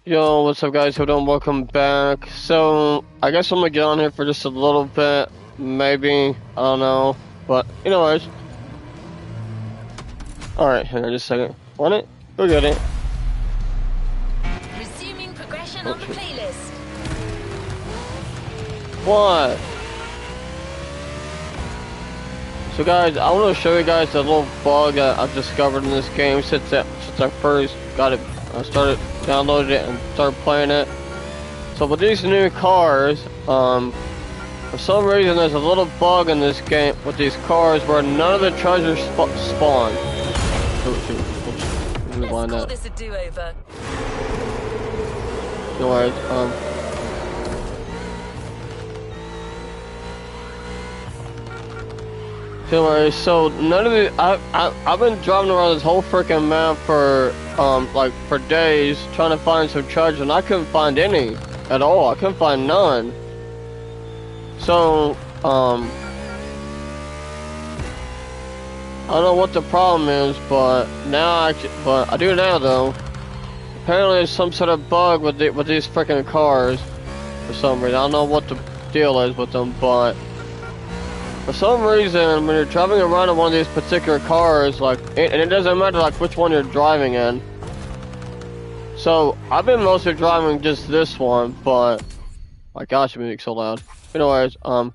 Yo, what's up guys? Hold on, welcome back. So, I guess I'm gonna get on here for just a little bit, maybe, I don't know, but anyways. Alright, hang on just a second. Want it? Go get it. Resuming progression on the playlist. What? So guys, I want to show you guys a little bug that I've discovered in this game since I first got it. I started downloading it and started playing it. So with these new cars, for some reason there's a little bug in this game with these cars where none of the treasures spawn. Oh shoot, oops. Let me Let's wind call that. this a do-over. No worries, Anyways, so none of the I've been driving around this whole freaking map for like for days trying to find some treasure and I couldn't find any at all. I couldn't find none. So I don't know what the problem is, but I do now though. Apparently there's some sort of bug with these freaking cars for some reason. I don't know what the deal is with them, but for some reason, when you're driving around in one of these particular cars, like, and it doesn't matter like which one you're driving in. So I've been mostly driving just this one, but my gosh, the music's so loud. Anyways, so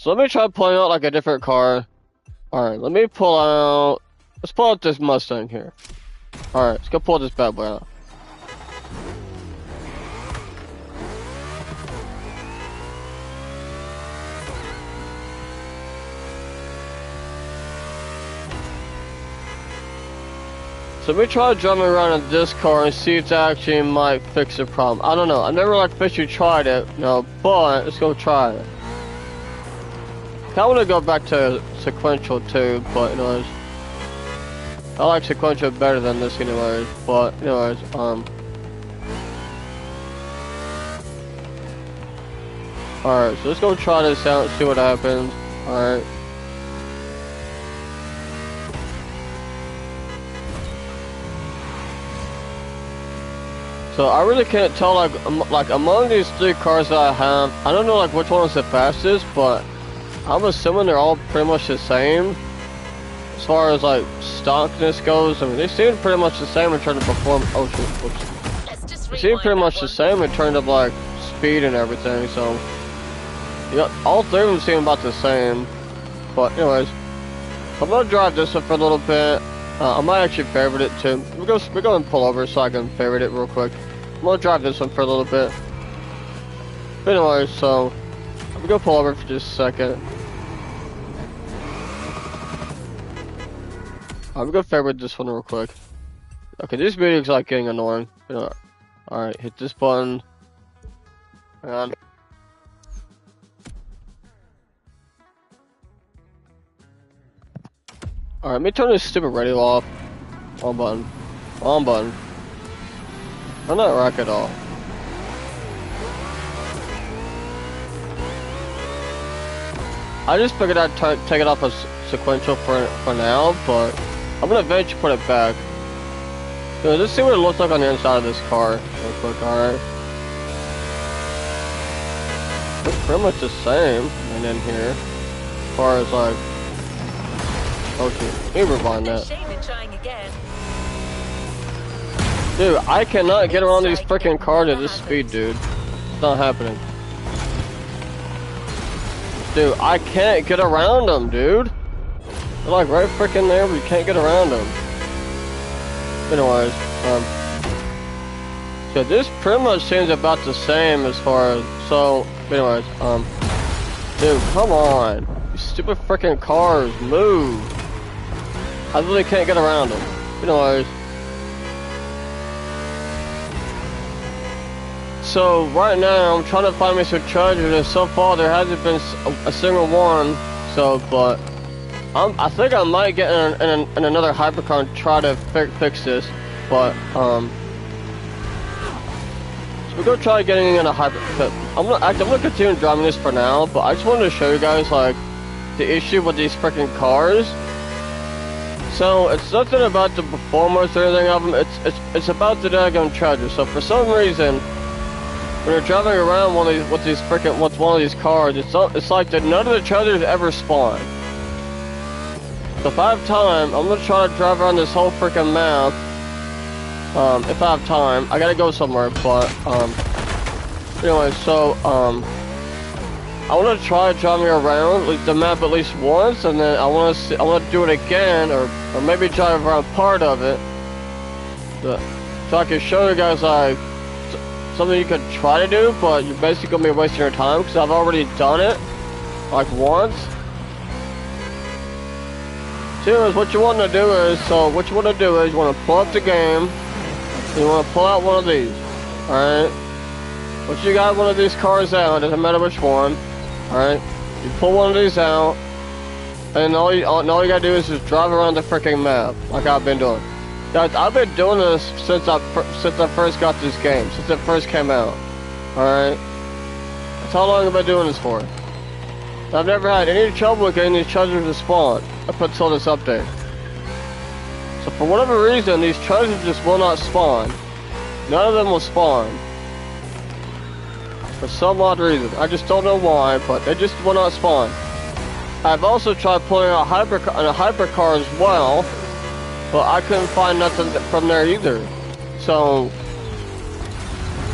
let me try pulling out like a different car. All right, let me pull out. Let's pull out this Mustang here. All right, let's go pull this bad boy out. So let me try driving around in this car and see if it actually might fix the problem. I don't know. I never like officially tried it, no, but let's go try it. I want to go back to sequential too, but anyways, I like sequential better than this anyways. But anyways, all right. So let's go try this out and see what happens. All right. So I really can't tell like among these three cars that I have, I don't know like which one is the fastest, but I'm assuming they're all pretty much the same. As far as like stockness goes, I mean they seem pretty much the same in terms of performance. Oh shoot, whoops. They seem pretty much the same in terms of like speed and everything. So yeah, all three of them seem about the same. But anyways, I'm gonna drive this one for a little bit. I might actually favorite it too. We're going to pull over so I can favorite it real quick. I'm gonna drive this one for a little bit. But anyways, so I'm gonna pull over for just a second. I'm gonna favorite this one real quick. Okay, this music's like getting annoying. Alright, hit this button. Hang on. Alright, let me turn this stupid radio off. On button. On button. I'm not rock at all. I just figured I'd take it off as sequential for now, but I'm gonna eventually put it back. Let's see what it looks like on the inside of this car real quick, alright? It's pretty much the same and in here. As far as like okay, let me rewind that. Dude, I cannot get around these freaking cars at this speed, dude. It's not happening. Dude, I can't get around them, dude. They're like right freaking there, but you can't get around them. Anyways, so this pretty much seems about the same as far as, so, anyways, dude, come on. These stupid freaking cars, move. I really can't get around them. Anyways. So right now I'm trying to find me some treasures and so far there hasn't been a single one. So, but I think I might get in another hypercar and try to fix this. But so we're gonna try getting in a hypercar. I'm gonna continue driving this for now, but I just wanted to show you guys like the issue with these freaking cars. So it's nothing about the performance or anything of them. It's about the daggone treasure. So for some reason, when you're driving around one of these with one of these cars, it's like that none of the treasures ever spawn. So if I have time, I'm gonna try to drive around this whole freaking map. If I have time, I gotta go somewhere. But anyway, so I want to try driving around the map at least once, and then I want to do it again, or maybe drive around part of it, so I can show you guys like something you could try to do, but you're basically gonna be wasting your time because I've already done it like once. So what you want to do is you want to pull up the game, and you want to pull out one of these. All right. Once you got one of these cars out, doesn't matter which one. Alright, you pull one of these out, and all you gotta do is just drive around the freaking map, like I've been doing. Guys, I've been doing this since I first got this game, since it first came out. Alright? That's how long I've been doing this for. I've never had any trouble getting these treasures to spawn up until this update. So for whatever reason, these treasures just will not spawn. None of them will spawn. For some odd reason. I just don't know why, but they just will not spawn. I've also tried pulling out a hypercar as well, but I couldn't find nothing from there either. So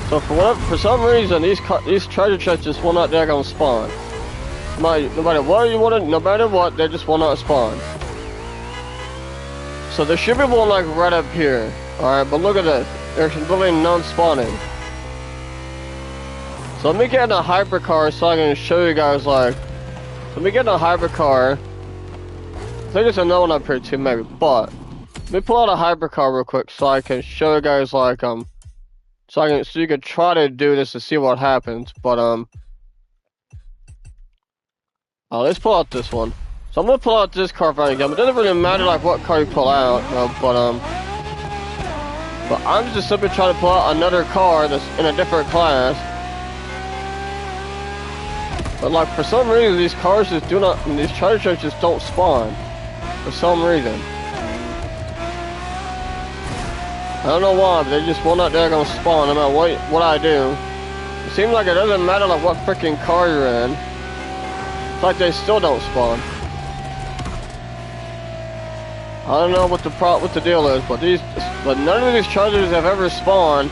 for some reason, these treasure chests just will not daggone spawn. No matter what you want to, no matter what, they just will not spawn. So there should be one like right up here. Alright, but look at this. There's literally none spawning. So let me get in a hypercar so I can show you guys like, let me get in a hypercar. I think there's another one up here too maybe, but let me pull out a hypercar real quick so I can show you guys like, so you can try to do this to see what happens, but let's pull out this one. So I'm gonna pull out this car for you again. It doesn't really matter like what car you pull out, but I'm just simply trying to pull out another car that's in a different class. But like for some reason these cars just these treasure chests just don't spawn. For some reason. I don't know why, but they just will not daggone spawn no matter what I do. It seems like it doesn't matter like what freaking car you're in. It's like they still don't spawn. I don't know what the deal is, but none of these treasures have ever spawned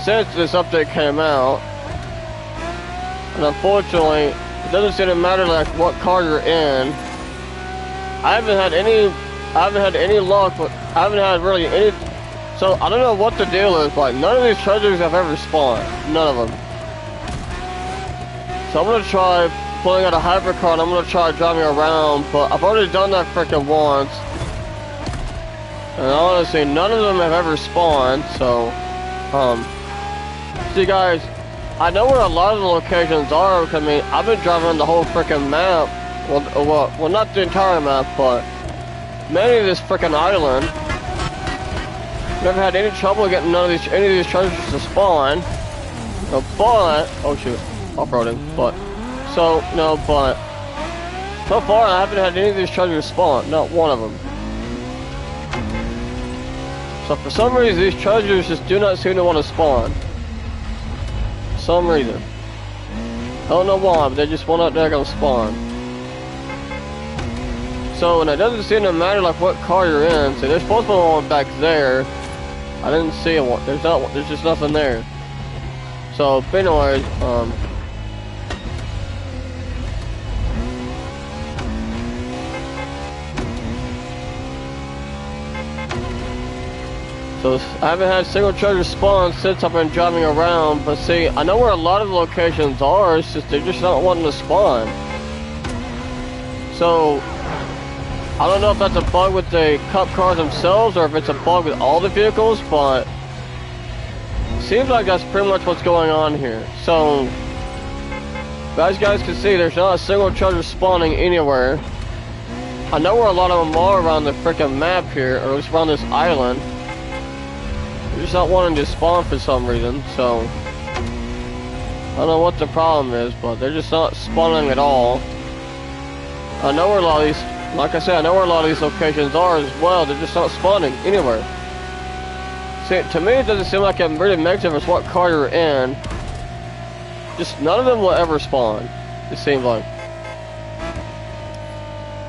since this update came out. And unfortunately, it doesn't seem to matter like what car you're in. I haven't had any luck, but I haven't had really any. So I don't know what the deal is, but none of these treasures have ever spawned. None of them. So I'm gonna try pulling out a hypercar and I'm gonna try driving around, but I've already done that freaking once. And honestly, none of them have ever spawned, so, see guys, I know where a lot of the locations are, because I mean, I've been driving the whole freaking map, well, not the entire map, but many of this freaking island. Never had any trouble getting any of these treasures to spawn, but, oh shoot, off-roading, but so far I haven't had any of these treasures spawn, not one of them. So for some reason these treasures just do not seem to want to spawn. For some reason. I don't know why, but they just will not daggone spawn. So, and it doesn't seem to matter like what car you're in. See, there's supposed to be one back there. I didn't see one. There's just nothing there. So, but anyways, so I haven't had single treasure spawn since I've been driving around, but see, I know where a lot of the locations are, it's just they're just not wanting to spawn. So, I don't know if that's a bug with the cup cars themselves or if it's a bug with all the vehicles, but it seems like that's pretty much what's going on here. So, as you guys can see, there's not a single treasure spawning anywhere. I know where a lot of them are around the freaking map here, or at least around this island. They're just not wanting to spawn for some reason, so I don't know what the problem is, but they're just not spawning at all. I know where a lot of these Like I said, I know where a lot of these locations are as well. They're just not spawning anywhere. See, to me, it doesn't seem like it really makes a difference what car you're in. Just none of them will ever spawn. It seems like.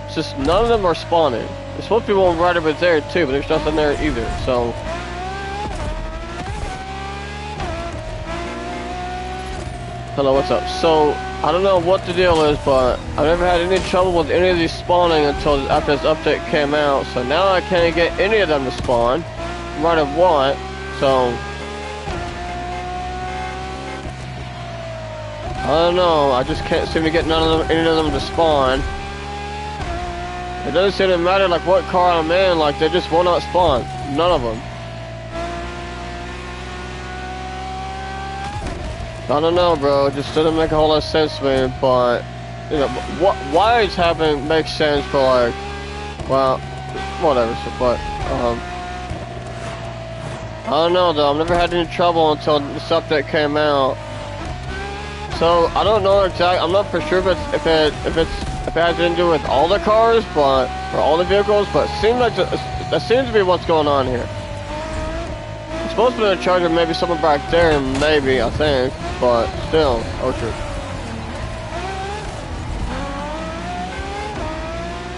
It's just none of them are spawning. There's supposed to be one right over there too, but there's nothing there either. So. Hello, what's up? So, I don't know what the deal is, but I've never had any trouble with any of these spawning until after this update came out. So now I can't get any of them to spawn, no matter what. So, I don't know. I just can't seem to get any of them to spawn. It doesn't seem to matter like what car I'm in. Like they just will not spawn. None of them. I don't know, bro. It just doesn't make a whole lot of sense to me, but, you know, why it's happening makes sense for, like, well, whatever, but, I don't know, though. I've never had any trouble until this update came out. So, I don't know exactly, I'm not for sure if it has anything to do with all the cars, or all the vehicles, but it seems like, that seems to be what's going on here. It's supposed to be a charger, maybe someone back there, maybe, I think. But still, oh shit.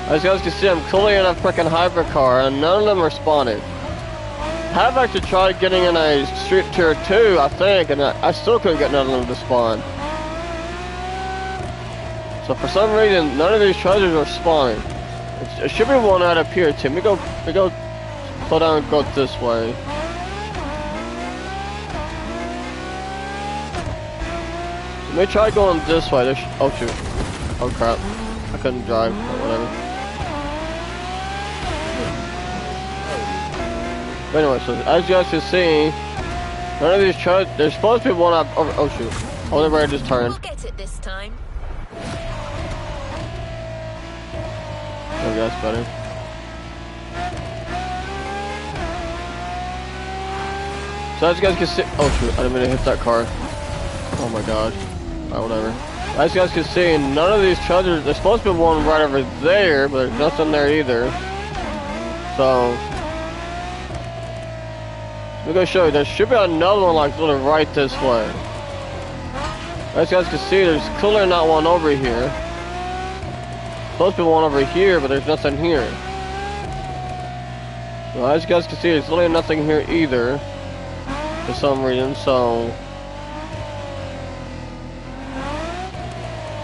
As you guys can see, I'm clearly in a freaking hyper car, and none of them are spawning. I have actually tried getting in a street tier 2, I think, and I still couldn't get none of them to spawn. So for some reason, none of these treasures are spawning. It should be one right up here too. We go slow down and go this way. Let me try going this way. Oh shoot. Oh crap. I couldn't drive, but whatever. But anyway, so as you guys can see, none of these trucks, there's supposed to be one up over. Oh shoot. Oh, they're ready to just turn. We'll get it this time. Oh, that's better. So as you guys can see, oh shoot, I didn't mean to hit that car. Oh my gosh. Alright, whatever. As you guys can see, none of these treasures, there's supposed to be one right over there, but there's nothing there either. So, I'm gonna show you, there should be another one like literally right this way. As you guys can see, there's clearly not one over here. Supposed to be one over here, but there's nothing here. So as you guys can see, there's literally nothing here either, for some reason, so...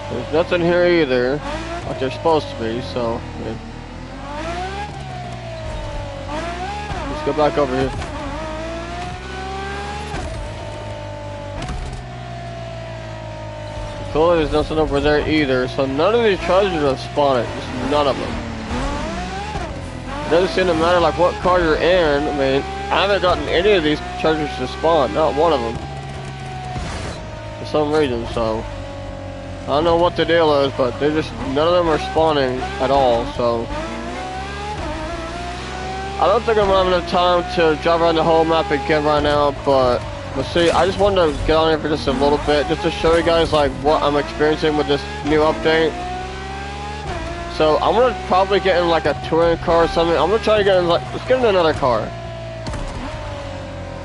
There's nothing here either, like there's supposed to be, so... Yeah. Let's go back over here. Clearly there's nothing over there either, so none of these treasures are spawning, just none of them. It doesn't seem to matter like what car you're in. I mean, I haven't gotten any of these treasures to spawn, not one of them. For some reason, so... I don't know what the deal is, but they're just, none of them are spawning at all, so... I don't think I'm gonna have enough time to drive around the whole map again right now, but... Let's see, I just wanted to get on here for just a little bit, just to show you guys like what I'm experiencing with this new update. So I'm gonna probably get in like a touring car or something. I'm gonna try to get in like, let's get in another car.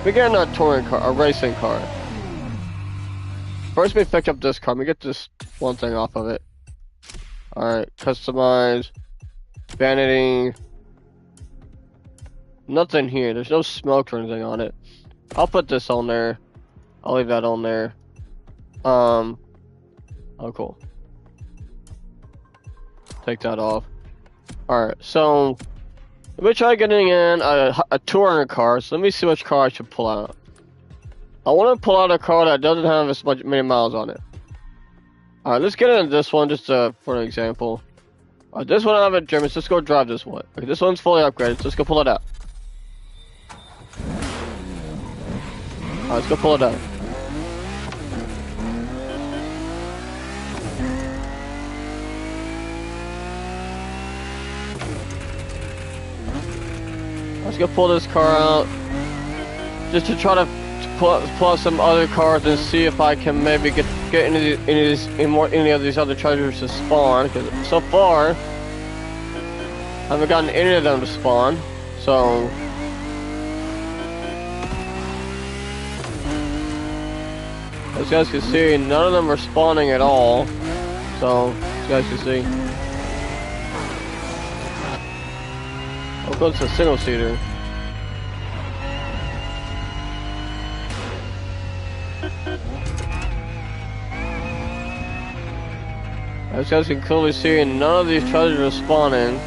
We get in a touring car, a racing car. First we pick up this car, let me get this one thing off of it. Alright, customize, vanity. Nothing here, there's no smoke or anything on it. I'll put this on there. I'll leave that on there. Oh, cool. Take that off. Alright, so... Let me try getting in a touring car. So let me see which car I should pull out. I want to pull out a car that doesn't have as many miles on it. Alright, let's get into this one just for an example. Alright, this one I haven't driven, so let's go drive this one. Okay, this one's fully upgraded, so let's go pull it out. Alright, let's go pull it out. Let's go pull this car out. Just to try to pull out some other cars and see if I can maybe get any of these other treasures to spawn. Because so far, haven't gotten any of them to spawn, so as you guys can see, none of them are spawning at all. So, as you guys can see, I'll go to a single seater. As you guys can clearly see, none of these treasures are spawning.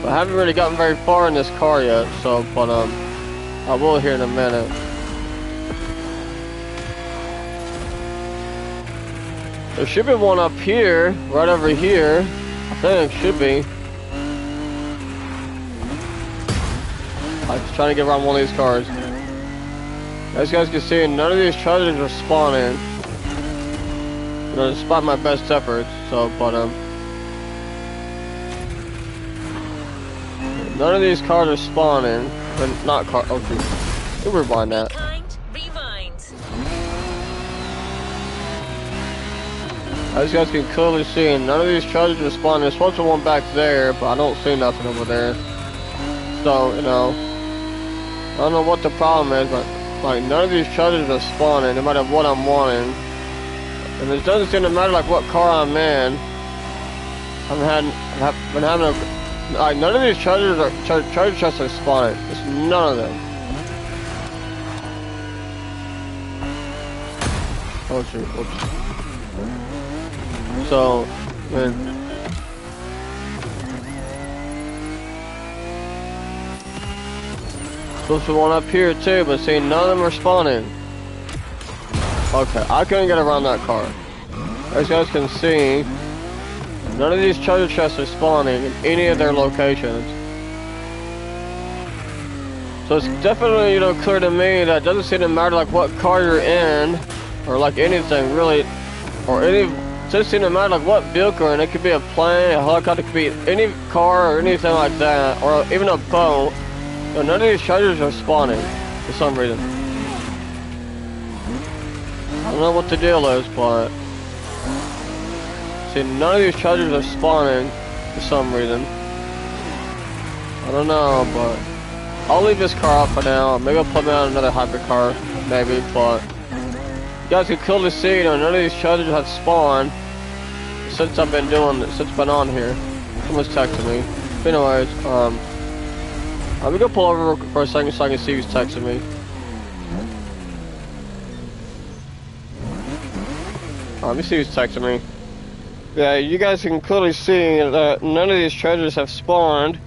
But I haven't really gotten very far in this car yet, so, but I will here in a minute. There should be one up here, right over here. I think it should be. I'm just trying to get around one of these cars. As you guys can see, none of these treasures are spawning. You know, despite my best efforts, so, but, none of these cars are spawning, but not car, okay, we'll rewind that. As you guys can clearly see, none of these treasures are spawning. There's supposed to be one back there, but I don't see nothing over there. So, you know, I don't know what the problem is, but, like, none of these treasures are spawning, no matter what I'm wanting. And it doesn't seem to matter like what car I'm in. I've been having a, like, none of these treasures are treasure chests are spawning. It's none of them. Oh shoot! Oops. So, man. Supposed to be one up here too, but see, none of them are spawning. Okay, I couldn't get around that car. As you guys can see, none of these treasure chests are spawning in any of their locations. So it's definitely, you know, clear to me that it doesn't seem to matter like what car you're in, or like anything really, or any, it doesn't seem to matter like what vehicle, and it could be a plane, a helicopter, it could be any car or anything like that, or even a boat. So none of these treasures are spawning for some reason. I don't know what the deal is, but see, none of these treasures are spawning for some reason. I don't know, but I'll leave this car out for now. Maybe I'll put me on another hypercar, maybe, but you guys can clearly see, you know, none of these treasures have spawned since I've been doing it, since I've been on here. Someone's texting me. But anyways, I'm gonna pull over for a second so I can see who's texting me. Let me see who's texting me. Yeah, you guys can clearly see that none of these treasures have spawned.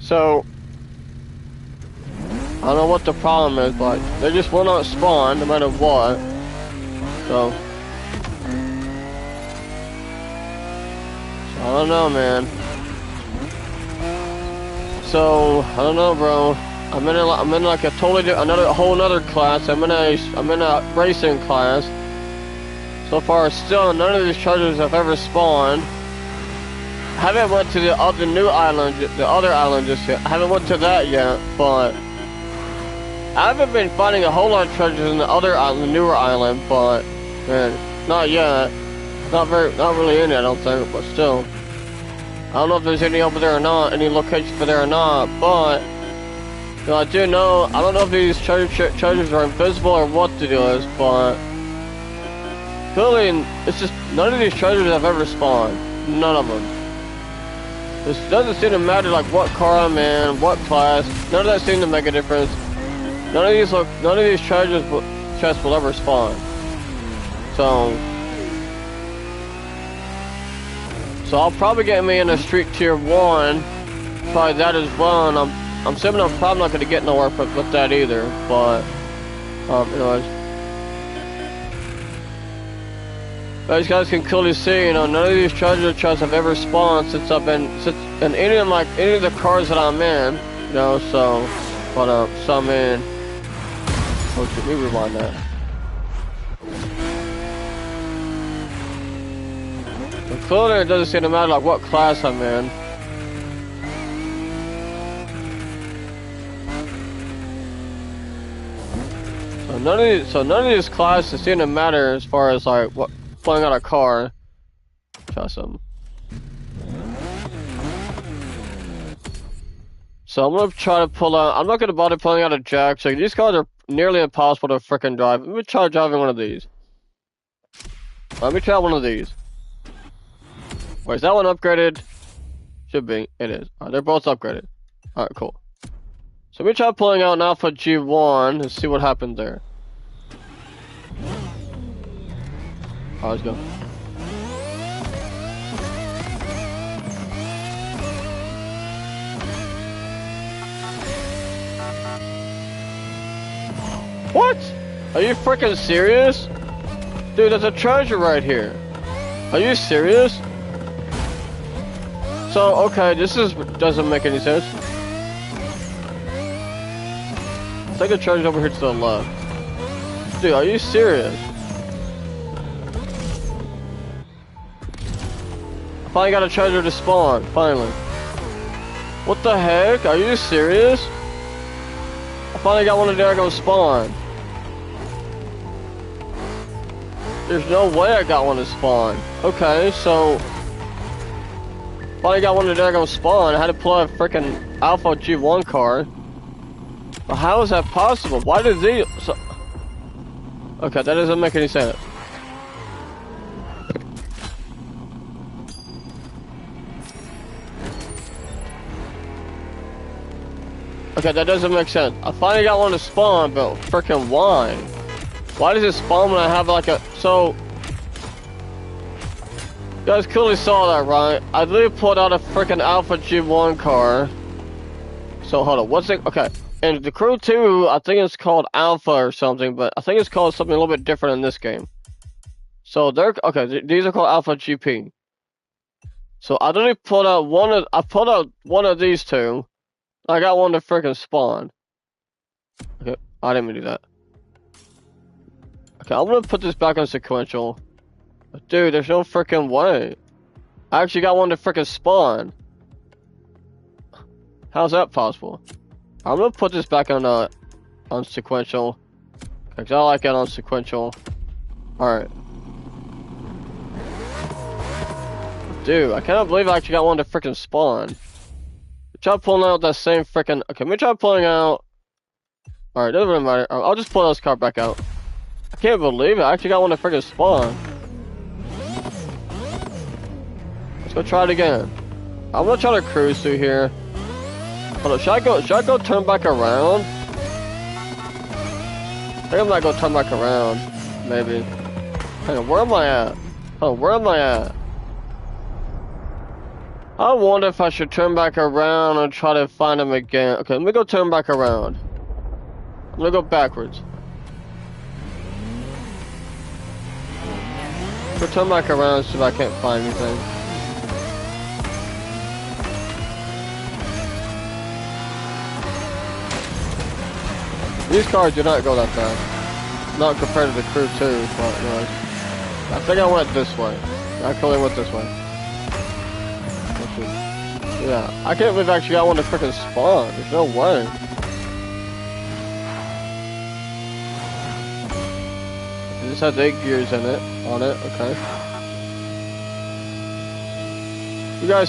So, I don't know what the problem is, but they just will not spawn no matter what. So I don't know, man. So I don't know, bro. I'm in like a totally whole another class. I'm in a racing class. So far, still none of these treasures have ever spawned. I haven't went to the new island, the other island just yet. I haven't went to that yet, but I haven't been finding a whole lot of treasures in the other island, the newer island, but man, not yet. Not really in it, I don't think, but still. I don't know if there's any over there or not, any locations for there or not, but you know, I do know, I don't know if these treasures are invisible or what the deal is, but clearly, it's just, none of these treasures have ever spawned. None of them. This doesn't seem to matter like what car I'm in, what class, none of that seems to make a difference. None of these chests will ever spawn. So I'll probably get me in a street tier 1, probably that as well, and I'm assuming I'm probably not going to get nowhere with that either, but, anyways. As you guys can clearly see, you know, none of these treasure chests have ever spawned since in any of the cars that I'm in, you know, so, but, so I'm in, oh, let me rewind that. So clearly it doesn't seem to matter like what class I'm in. So none of these classes seem to matter as far as like what pulling out a car. Try some. So I'm gonna try to pull out. I'm not gonna bother pulling out a jack. So these cars are nearly impossible to freaking drive. Let me try driving one of these. Let me try one of these. Wait, is that one upgraded? Should be. It is. Alright, they're both upgraded. Alright, cool. So let me try pulling out an Alpha G1 and see what happens there. Alright, let's go. What? Are you freaking serious? Dude, there's a treasure right here. Are you serious? So, okay, doesn't make any sense. It's like a treasure over here to the left. Dude, are you serious? I finally got a treasure to spawn, finally. What the heck? Are you serious? I finally got one of there to spawn. There's no way I got one to spawn. Okay, so finally got one of there to spawn. I had to pull out a freaking Alpha G1 car. Well, how is that possible? Why did they? So, okay, that doesn't make any sense. Okay, that doesn't make sense. I finally got one to spawn, but freaking why? Why does it spawn when I have like a... So... You guys clearly saw that, right? I literally pulled out a freaking Alpha G1 car. So, hold on, what's it... Okay, and the Crew 2, I think it's called Alpha or something, but I think it's called something a little bit different in this game. So, they're... Okay, these are called Alpha GP. So, I literally pulled out I pulled out one of these two. I got one to freaking spawn. Okay, I didn't mean to do that. Okay, I'm gonna put this back on sequential. Dude, there's no freaking way. I actually got one to freaking spawn. How's that possible? I'm gonna put this back on sequential. Cause I like it on sequential. Alright. Dude, I cannot believe I actually got one to freaking spawn. Try pulling out that same freaking. Okay, let me try pulling out. Alright, doesn't really matter. I'll just pull this car back out. I can't believe it. I actually got one to freaking spawn. Let's go try it again. I'm gonna try to cruise through here. Hold on, should I go turn back around? I think I'm not gonna turn back around. Maybe. Hang on, where am I at? Oh, where am I at? I wonder if I should turn back around and try to find him again. Okay, let me go turn back around. I'm gonna go backwards. Go turn back around and see if I can't find anything. These cars do not go that fast. Not compared to the Crew 2, but anyway. I think I went this way. I clearly went this way. Yeah, I can't believe I actually got one to freaking spawn. There's no way. This has 8 gears in it, on it, okay. You guys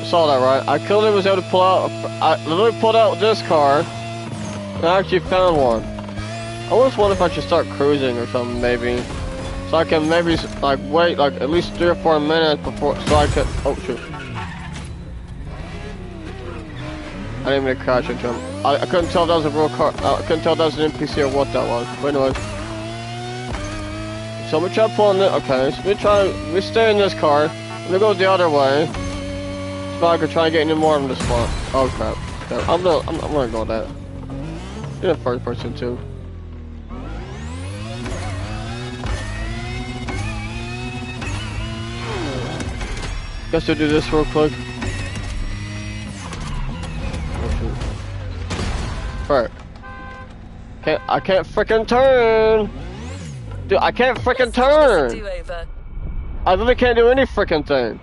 saw that, right? I clearly was able to pull out, I literally pulled out this car, and I actually found one. I almost wonder if I should start cruising or something, maybe. So I can maybe, like, wait, like, at least 3 or 4 minutes before, so I could, oh shoot. I didn't even crash into him. I couldn't tell if that was a real car. I couldn't tell if that was an NPC or what that was. But anyways. So I'm gonna try pulling it. Okay, so we stay in this car. I'm gonna go the other way. So I can try and get any more of them to spawn. Oh crap. Okay, I'm gonna go with that. Get a first person too. Guess we'll do this real quick. Right. I can't freaking turn! Dude, I can't freaking turn! I literally can't do any freaking thing.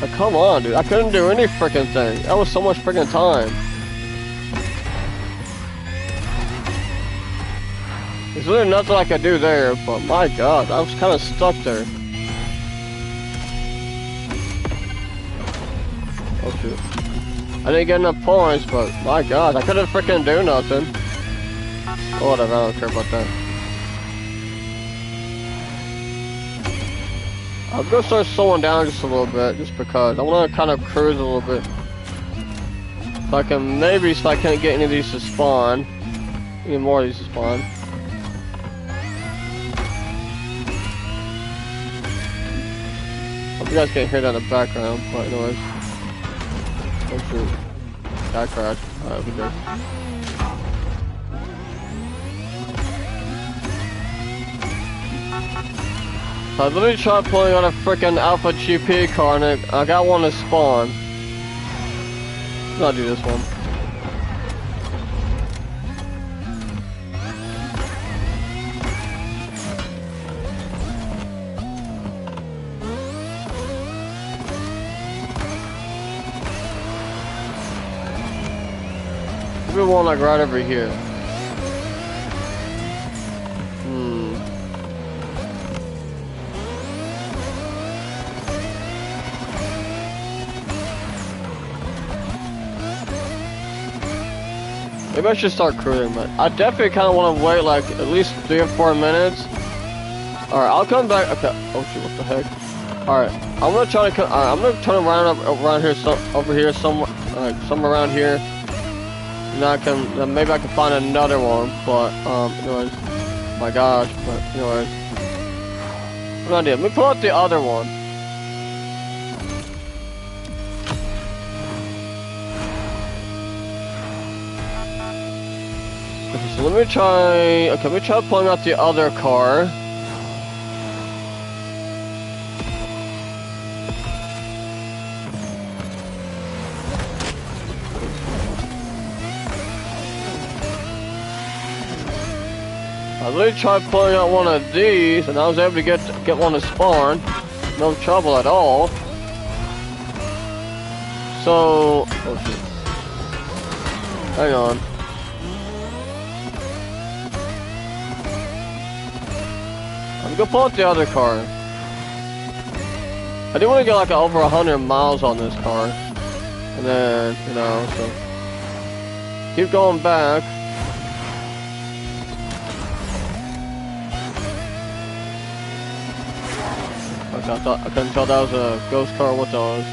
Like, come on, dude. I couldn't do any freaking thing. That was so much freaking time. There's really nothing I could do there, but my god, I was kind of stuck there. Oh shoot. I didn't get enough points, but my god, I couldn't freaking do nothing. Oh, whatever, I don't care about that. I'm gonna start slowing down just a little bit, just because I want to kind of cruise a little bit. So I can, maybe if I can't get any of these to spawn, any more of these to spawn. Hope you guys can't hear that in the background, but anyways. Oh shoot. That crashed. Alright, we good. I literally tried pulling out a freaking Alpha GP car and I got one to spawn. I'll do this one. Maybe one like right over here. Maybe I should start cruising, but I definitely kind of want to wait like at least 3 or 4 minutes. Alright, I'll come back. Okay. Oh shoot, what the heck? Alright, I'm gonna try to come. I'm gonna turn around around here, over here, somewhere around here. And I can, maybe I can find another one, but, anyways. My gosh, but, anyways. What idea? Let me pull out the other one. Okay, so let me try, okay, let me try pulling out the other car. I literally tried pulling out one of these, and I was able to get one to spawn. No trouble at all. So, oh shit. Hang on. I'm gonna pull out the other car. I do want to get like over 100 miles on this car, and then you know, so keep going back. I couldn't tell that was a ghost car. What that was?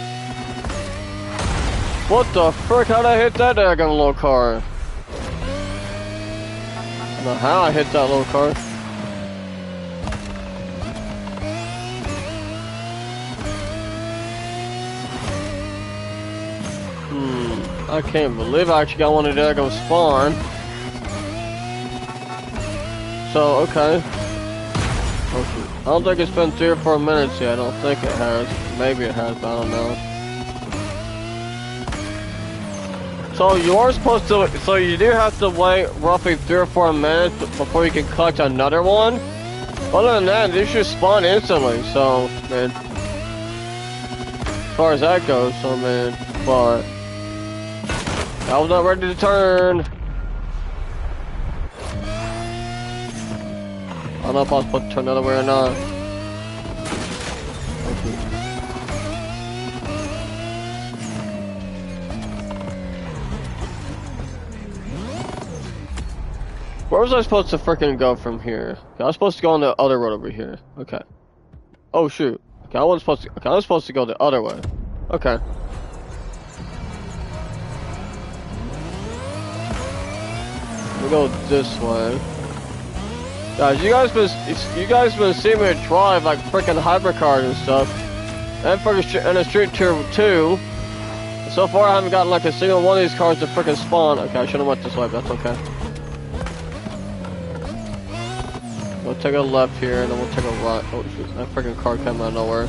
What the frick? How'd I hit that daggone little car? I don't know how I hit that little car. I can't believe I actually got one of the daggone spawn. So, okay. Oh, shoot. I don't think it's been 3 or 4 minutes yet. I don't think it has. Maybe it has, but I don't know. So you are supposed to. So you do have to wait roughly 3 or 4 minutes before you can collect another one. Other than that, they should spawn instantly. So, man, as far as that goes, so man, but I was not ready to turn. I don't know if I was supposed to turn the other way or not. Where was I supposed to freaking go from here? Okay, I was supposed to go on the other road over here. Okay. Oh shoot. Okay, I was supposed to go the other way. Okay. We go this way. Guys, you guys been seeing me drive like freaking hypercars and stuff, and freaking a Street Tour 2. So far, I haven't gotten like a single one of these cars to freaking spawn. Okay, I should have went this way, but that's okay. We'll take a left here, and then we'll take a right. Oh shoot, that freaking car came out of nowhere.